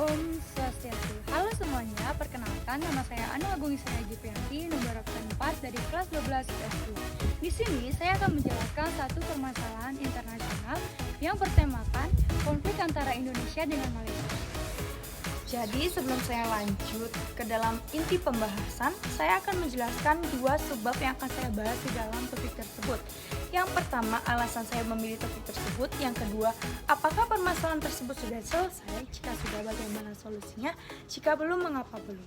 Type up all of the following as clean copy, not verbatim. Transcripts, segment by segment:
Om Swastiastu. Halo semuanya, perkenalkan nama saya Anu Agung Isra Jiprianti, nomor absen 4 dari kelas 12 IPS 2. Di sini saya akan menjelaskan satu permasalahan internasional yang bertemakan konflik antara Indonesia dengan Malaysia. Jadi sebelum saya lanjut ke dalam inti pembahasan, saya akan menjelaskan dua sebab yang akan saya bahas di dalam topik tersebut. Yang pertama, alasan saya memilih topik tersebut. Yang kedua, apakah permasalahan tersebut sudah selesai? Jika sudah, bagaimana solusinya? Jika belum, mengapa belum?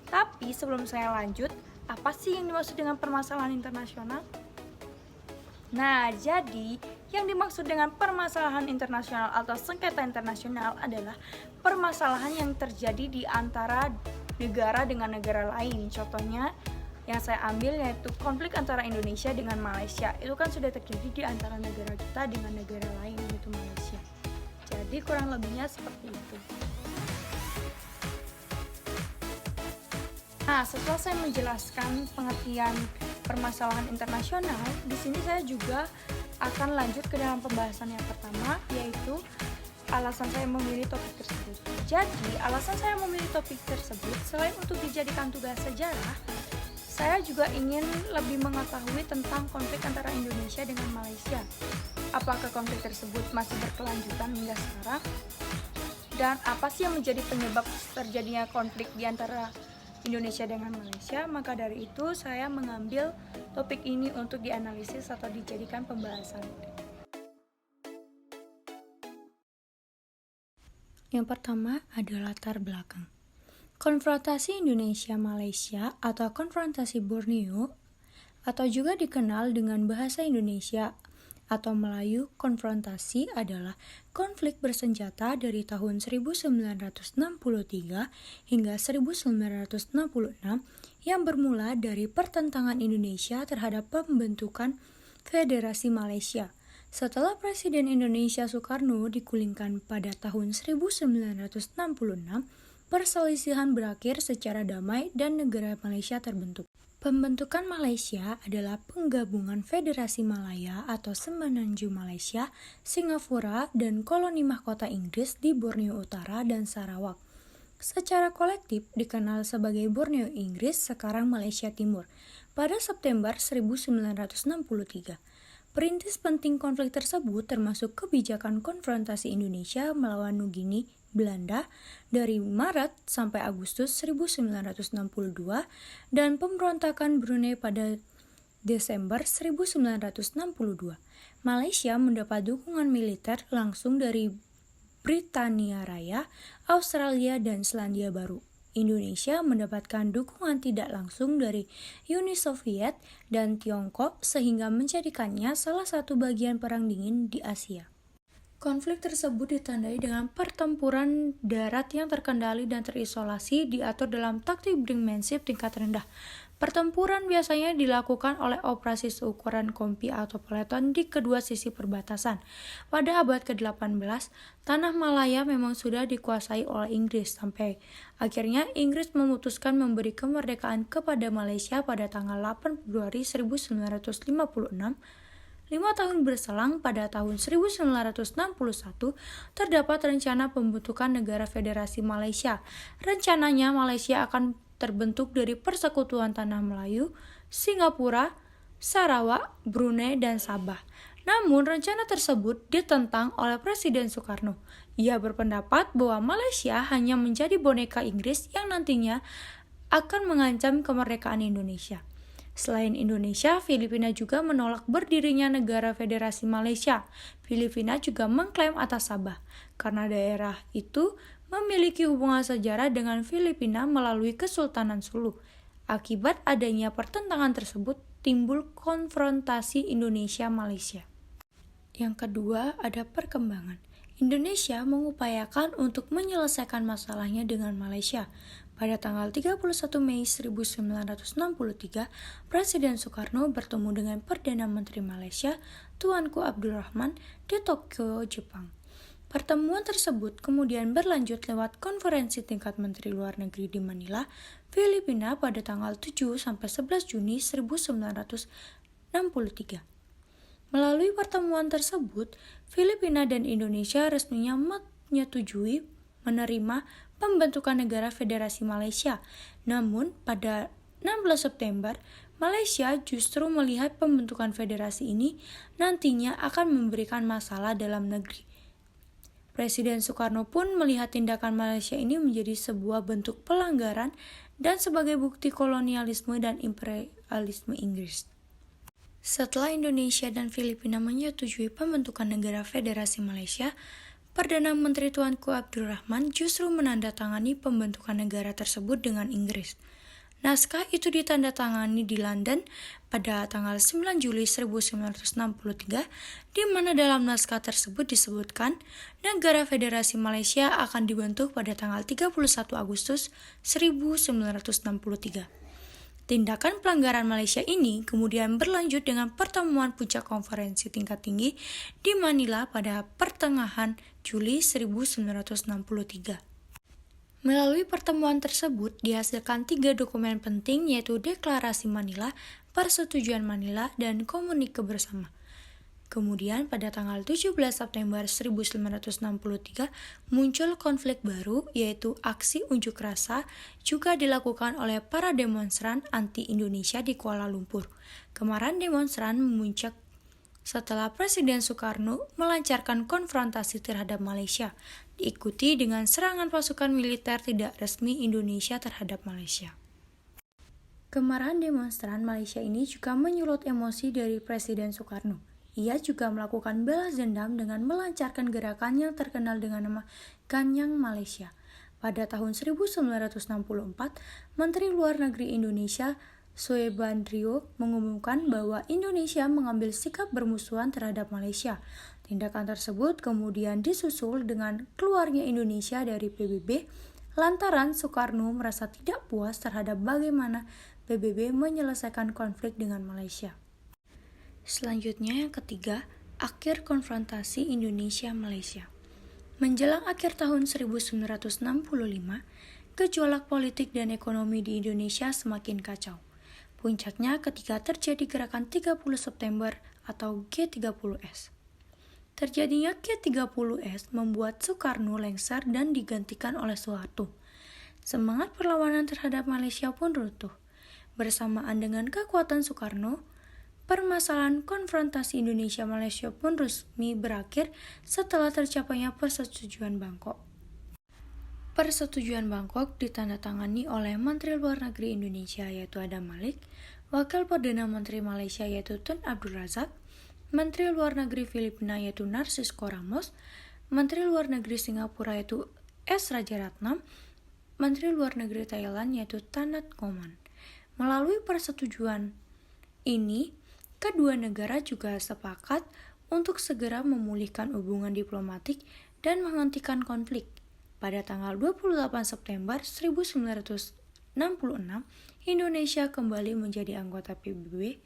Tapi sebelum saya lanjut, apa sih yang dimaksud dengan permasalahan internasional? Nah, jadi yang dimaksud dengan permasalahan internasional atau sengketa internasional adalah permasalahan yang terjadi di antara negara dengan negara lain. Contohnya yang saya ambil yaitu konflik antara Indonesia dengan Malaysia. Itu kan sudah terjadi di antara negara kita dengan negara lain, yaitu Malaysia. Jadi kurang lebihnya seperti itu. Nah, setelah saya menjelaskan pengertian permasalahan internasional, di sini saya juga akan lanjut ke dalam pembahasan yang pertama, yaitu alasan saya memilih topik tersebut. Jadi, alasan saya memilih topik tersebut, selain untuk dijadikan tugas sejarah, saya juga ingin lebih mengetahui tentang konflik antara Indonesia dengan Malaysia. Apakah konflik tersebut masih berkelanjutan hingga sekarang? Dan apa sih yang menjadi penyebab terjadinya konflik di antara Indonesia dengan Malaysia? Maka dari itu saya mengambil topik ini untuk dianalisis atau dijadikan pembahasan. Yang pertama adalah latar belakang. Konfrontasi Indonesia-Malaysia atau konfrontasi Borneo atau juga dikenal dengan bahasa Indonesia atau Melayu, konfrontasi adalah konflik bersenjata dari tahun 1963 hingga 1966 yang bermula dari pertentangan Indonesia terhadap pembentukan Federasi Malaysia. Setelah Presiden Indonesia Soekarno digulingkan pada tahun 1966, perselisihan berakhir secara damai dan negara Malaysia terbentuk. Pembentukan Malaysia adalah penggabungan Federasi Malaya atau Semenanjung Malaysia, Singapura, dan koloni mahkota Inggris di Borneo Utara dan Sarawak. Secara kolektif dikenal sebagai Borneo Inggris, sekarang Malaysia Timur, pada September 1963. Perintis penting konflik tersebut termasuk kebijakan konfrontasi Indonesia melawan Nugini, Belanda dari Maret sampai Agustus 1962 dan pemberontakan Brunei pada Desember 1962. Malaysia mendapat dukungan militer langsung dari Britania Raya, Australia, dan Selandia Baru. Indonesia mendapatkan dukungan tidak langsung dari Uni Soviet dan Tiongkok sehingga menjadikannya salah satu bagian Perang Dingin di Asia. Konflik tersebut ditandai dengan pertempuran darat yang terkendali dan terisolasi, diatur dalam taktik brinkmanship tingkat rendah. Pertempuran biasanya dilakukan oleh operasi seukuran kompi atau peleton di kedua sisi perbatasan. Pada abad ke-18, tanah Malaya memang sudah dikuasai oleh Inggris sampai akhirnya Inggris memutuskan memberi kemerdekaan kepada Malaysia pada tanggal 8 Februari 1956. 5 tahun berselang, pada tahun 1961, terdapat rencana pembentukan negara Federasi Malaysia. Rencananya Malaysia akan terbentuk dari persekutuan Tanah Melayu, Singapura, Sarawak, Brunei, dan Sabah. Namun rencana tersebut ditentang oleh Presiden Soekarno. Ia berpendapat bahwa Malaysia hanya menjadi boneka Inggris yang nantinya akan mengancam kemerdekaan Indonesia. Selain Indonesia, Filipina juga menolak berdirinya negara Federasi Malaysia. Filipina juga mengklaim atas Sabah, karena daerah itu memiliki hubungan sejarah dengan Filipina melalui Kesultanan Sulu. Akibat adanya pertentangan tersebut, timbul konfrontasi Indonesia-Malaysia. Yang kedua, ada perkembangan. Indonesia mengupayakan untuk menyelesaikan masalahnya dengan Malaysia. Pada tanggal 31 Mei 1963, Presiden Soekarno bertemu dengan Perdana Menteri Malaysia, Tuanku Abdul Rahman, di Tokyo, Jepang. Pertemuan tersebut kemudian berlanjut lewat konferensi tingkat Menteri Luar Negeri di Manila, Filipina pada tanggal 7-11 Juni 1963. Melalui pertemuan tersebut, Filipina dan Indonesia resminya menyetujui menerima pembentukan negara Federasi Malaysia. Namun, pada 16 September, Malaysia justru melihat pembentukan federasi ini nantinya akan memberikan masalah dalam negeri. Presiden Soekarno pun melihat tindakan Malaysia ini menjadi sebuah bentuk pelanggaran dan sebagai bukti kolonialisme dan imperialisme Inggris. Setelah Indonesia dan Filipina menyetujui pembentukan negara Federasi Malaysia, Perdana Menteri Tuanku Abdul Rahman justru menandatangani pembentukan negara tersebut dengan Inggris. Naskah itu ditandatangani di London pada tanggal 9 Juli 1963, di mana dalam naskah tersebut disebutkan negara Federasi Malaysia akan dibentuk pada tanggal 31 Agustus 1963. Tindakan pelanggaran Malaysia ini kemudian berlanjut dengan pertemuan puncak konferensi tingkat tinggi di Manila pada pertengahan Juli 1963. Melalui pertemuan tersebut dihasilkan 3 dokumen penting, yaitu Deklarasi Manila, Persetujuan Manila, dan Komunike Bersama. Kemudian pada tanggal 17 September 1963 muncul konflik baru, yaitu aksi unjuk rasa juga dilakukan oleh para demonstran anti-Indonesia di Kuala Lumpur. Kemarahan demonstran memuncak setelah Presiden Soekarno melancarkan konfrontasi terhadap Malaysia, diikuti dengan serangan pasukan militer tidak resmi Indonesia terhadap Malaysia. Kemarahan demonstran Malaysia ini juga menyulut emosi dari Presiden Soekarno. Ia juga melakukan balas dendam dengan melancarkan gerakan yang terkenal dengan nama Ganyang Malaysia. Pada tahun 1964, Menteri Luar Negeri Indonesia Soebandrio mengumumkan bahwa Indonesia mengambil sikap bermusuhan terhadap Malaysia. Tindakan tersebut kemudian disusul dengan keluarnya Indonesia dari PBB lantaran Soekarno merasa tidak puas terhadap bagaimana PBB menyelesaikan konflik dengan Malaysia. Selanjutnya yang ketiga, akhir konfrontasi Indonesia-Malaysia. Menjelang akhir tahun 1965, gejolak politik dan ekonomi di Indonesia semakin kacau. Puncaknya ketika terjadi gerakan 30 September atau G30S. Terjadinya G30S membuat Soekarno lengser dan digantikan oleh Soeharto. Semangat perlawanan terhadap Malaysia pun runtuh. Bersamaan dengan kekuatan Soekarno, permasalahan konfrontasi Indonesia-Malaysia pun resmi berakhir setelah tercapainya Persetujuan Bangkok. Persetujuan Bangkok ditandatangani oleh Menteri Luar Negeri Indonesia yaitu Adam Malik, Wakil Perdana Menteri Malaysia yaitu Tun Abdul Razak, Menteri Luar Negeri Filipina yaitu Narcisco Ramos, Menteri Luar Negeri Singapura yaitu S. Rajaratnam, Menteri Luar Negeri Thailand yaitu Thanat Khoman. Melalui persetujuan ini, kedua negara juga sepakat untuk segera memulihkan hubungan diplomatik dan menghentikan konflik. Pada tanggal 28 September 1966, Indonesia kembali menjadi anggota PBB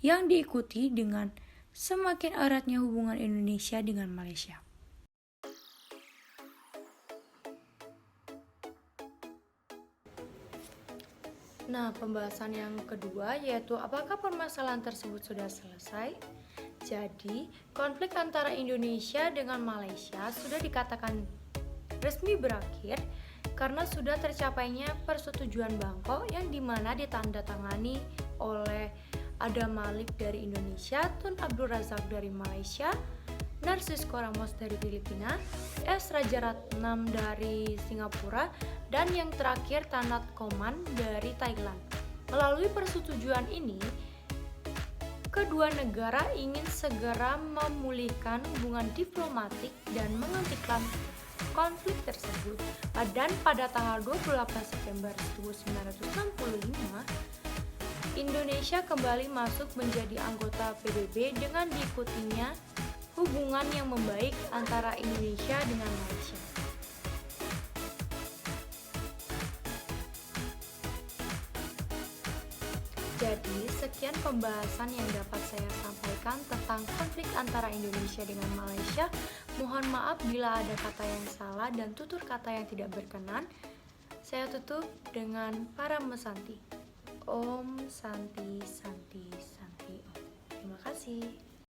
yang diikuti dengan semakin eratnya hubungan Indonesia dengan Malaysia. Nah, pembahasan yang kedua yaitu apakah permasalahan tersebut sudah selesai? Jadi, konflik antara Indonesia dengan Malaysia sudah dikatakan resmi berakhir karena sudah tercapainya Persetujuan Bangkok yang dimana ditandatangani oleh Adam Malik dari Indonesia, Tun Abdul Razak dari Malaysia, Narcisco Ramos dari Filipina, S. Rajaratnam dari Singapura, dan yang terakhir Thanat Khoman dari Thailand. Melalui persetujuan ini, kedua negara ingin segera memulihkan hubungan diplomatik dan menghentikan konflik tersebut. Dan pada tanggal 28 September 1965, Indonesia kembali masuk menjadi anggota PBB dengan diikutinya hubungan yang membaik antara Indonesia dengan Malaysia. Jadi, sekian pembahasan yang dapat saya sampaikan tentang konflik antara Indonesia dengan Malaysia. Mohon maaf bila ada kata yang salah dan tutur kata yang tidak berkenan. Saya tutup dengan Parama Santi. Om Santi Santi Santi Om. Terima kasih.